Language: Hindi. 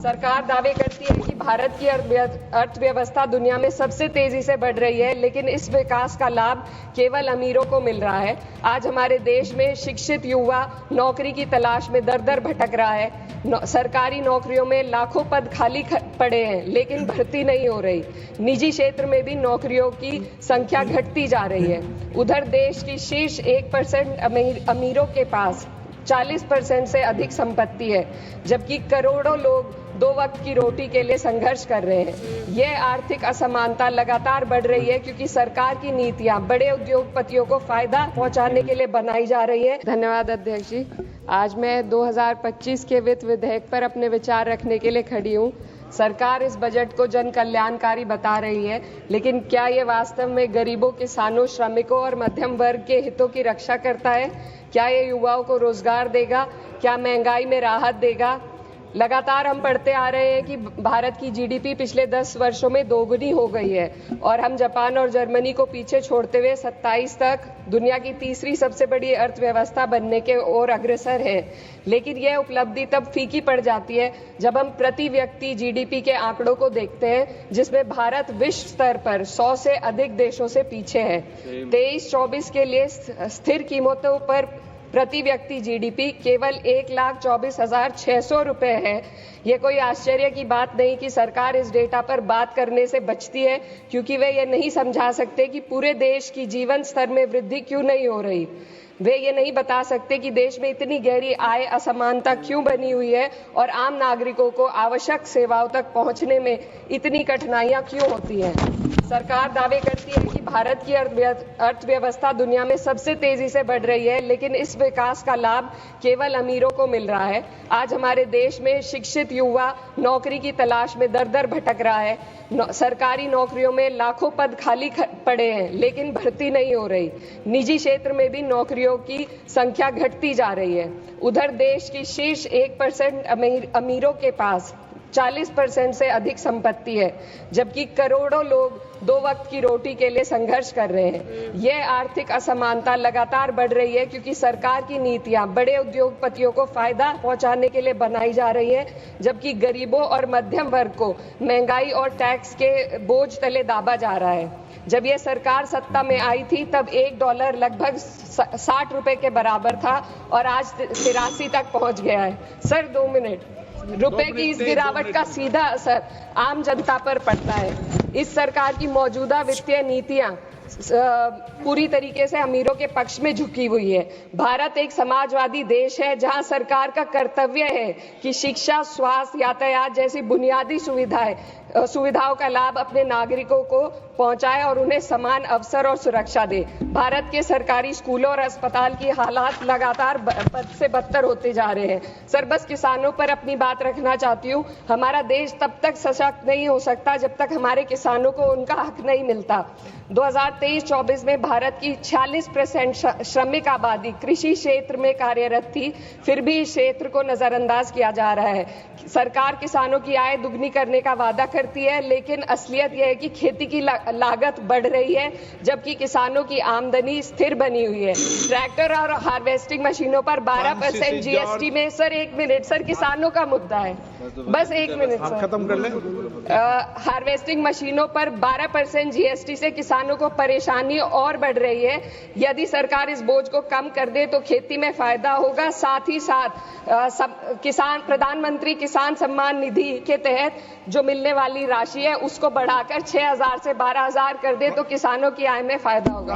सरकार दावे करती है कि भारत की अर्थव्यवस्था दुनिया में सबसे तेजी से बढ़ रही है, लेकिन इस विकास का लाभ केवल अमीरों को मिल रहा है। आज हमारे देश में शिक्षित युवा नौकरी की तलाश में दर दर भटक रहा है। सरकारी नौकरियों में लाखों पद खाली पड़े हैं, लेकिन भर्ती नहीं हो रही। निजी क्षेत्र में भी नौकरियों की संख्या घटती जा रही है। उधर देश की शीर्ष 1% अमीरों के पास 40% से अधिक संपत्ति है, जबकि करोड़ों लोग 2 वक्त की रोटी के लिए संघर्ष कर रहे हैं। यह आर्थिक असमानता लगातार बढ़ रही है क्योंकि सरकार की नीतियां बड़े उद्योगपतियों को फायदा पहुंचाने के लिए बनाई जा रही है। धन्यवाद अध्यक्ष जी। आज मैं 2025 के वित्त विधेयक पर अपने विचार रखने के लिए खड़ी हूं। सरकार इस बजट को जन कल्याणकारी बता रही है, लेकिन क्या ये वास्तव में गरीबों, किसानों, श्रमिकों और मध्यम वर्ग के हितों की रक्षा करता है? क्या ये युवाओं को रोजगार देगा? क्या महंगाई में राहत देगा? लगातार हम पढ़ते आ रहे हैं कि भारत की जीडीपी पिछले 10 वर्षों में दोगुनी हो गई है और हम जापान और जर्मनी को पीछे छोड़ते हुए 27 तक दुनिया की तीसरी सबसे बड़ी अर्थव्यवस्था बनने के ओर अग्रसर है। लेकिन यह उपलब्धि तब फीकी पड़ जाती है जब हम प्रति व्यक्ति जीडीपी के आंकड़ों को देखते हैं, जिसमें भारत विश्व स्तर पर 100 से अधिक देशों से पीछे है। 23-24 के लिए स्थिर कीमतों पर प्रति व्यक्ति जीडीपी केवल 1,24,600 रुपए है। ये कोई आश्चर्य की बात नहीं कि सरकार इस डेटा पर बात करने से बचती है, क्योंकि वे ये नहीं समझा सकते कि पूरे देश की जीवन स्तर में वृद्धि क्यों नहीं हो रही। वे ये नहीं बता सकते कि देश में इतनी गहरी आय असमानता क्यों बनी हुई है और आम नागरिकों को आवश्यक सेवाओं तक पहुंचने में इतनी कठिनाइयां क्यों होती हैं। सरकार दावे करती है कि भारत की अर्थव्यवस्था दुनिया में सबसे तेजी से बढ़ रही है, लेकिन इस विकास का लाभ केवल अमीरों को मिल रहा है। आज हमारे देश में शिक्षित युवा नौकरी की तलाश में दर दर भटक रहा है। सरकारी नौकरियों में लाखों पद खाली पड़े हैं, लेकिन भर्ती नहीं हो रही। निजी क्षेत्र में भी नौकरियों की संख्या घटती जा रही है। उधर देश की शीर्ष 1% अमीरों के पास 40% से अधिक संपत्ति है, जबकि करोड़ों लोग 2 वक्त की रोटी के लिए संघर्ष कर रहे हैं। यह आर्थिक असमानता लगातार बढ़ रही है क्योंकि सरकार की नीतियां बड़े उद्योगपतियों को फायदा पहुंचाने के लिए बनाई जा रही है, जबकि गरीबों और मध्यम वर्ग को महंगाई और टैक्स के बोझ तले दाबा जा रहा है। जब यह सरकार सत्ता में आई थी तब $1 लगभग 60 रुपए के बराबर था और आज 83 तक पहुंच गया है। Sir 2 minute. रुपए की इस गिरावट का सीधा असर आम जनता पर पड़ता है। इस सरकार की मौजूदा वित्तीय नीतियां पूरी तरीके से अमीरों के पक्ष में झुकी हुई है। भारत एक समाजवादी देश है जहां सरकार का कर्तव्य है कि शिक्षा, स्वास्थ्य, यातायात जैसी बुनियादी सुविधाओं का लाभ अपने नागरिकों को पहुंचाए और उन्हें समान अवसर और सुरक्षा दे। भारत के सरकारी स्कूलों और अस्पताल की हालात लगातार बद से बदतर होते जा रहे हैं। सर बस किसानों पर अपनी बात रखना चाहती हूँ। हमारा देश तब तक सशक्त नहीं हो सकता जब तक हमारे किसानों को उनका हक नहीं मिलता। 2023-24 में भारत की 46% श्रमिक आबादी कृषि क्षेत्र में कार्यरत थी, फिर भी इस क्षेत्र को नजरअंदाज किया जा रहा है। सरकार किसानों की आय दुगनी करने का वादा करती है, लेकिन असलियत यह है कि खेती की लागत बढ़ रही है, जबकि किसानों की आमदनी स्थिर बनी हुई है। ट्रैक्टर और हार्वेस्टिंग मशीनों पर 12% जीएसटी में। सर 1 मिनट, सर किसानों का मुद्दा है, बस 1 मिनट सर, खत्म कर लें। हार्वेस्टिंग मशीनों पर 12% जीएसटी से किसानों को परेशानी और बढ़ रही है। यदि सरकार इस बोझ को कम कर दे तो खेती में फायदा होगा। साथ ही साथ प्रधानमंत्री किसान सम्मान निधि के तहत जो मिलने वाली राशि है उसको बढ़ाकर 6,000 से 12,000 कर दे तो किसानों की आय में फायदा होगा।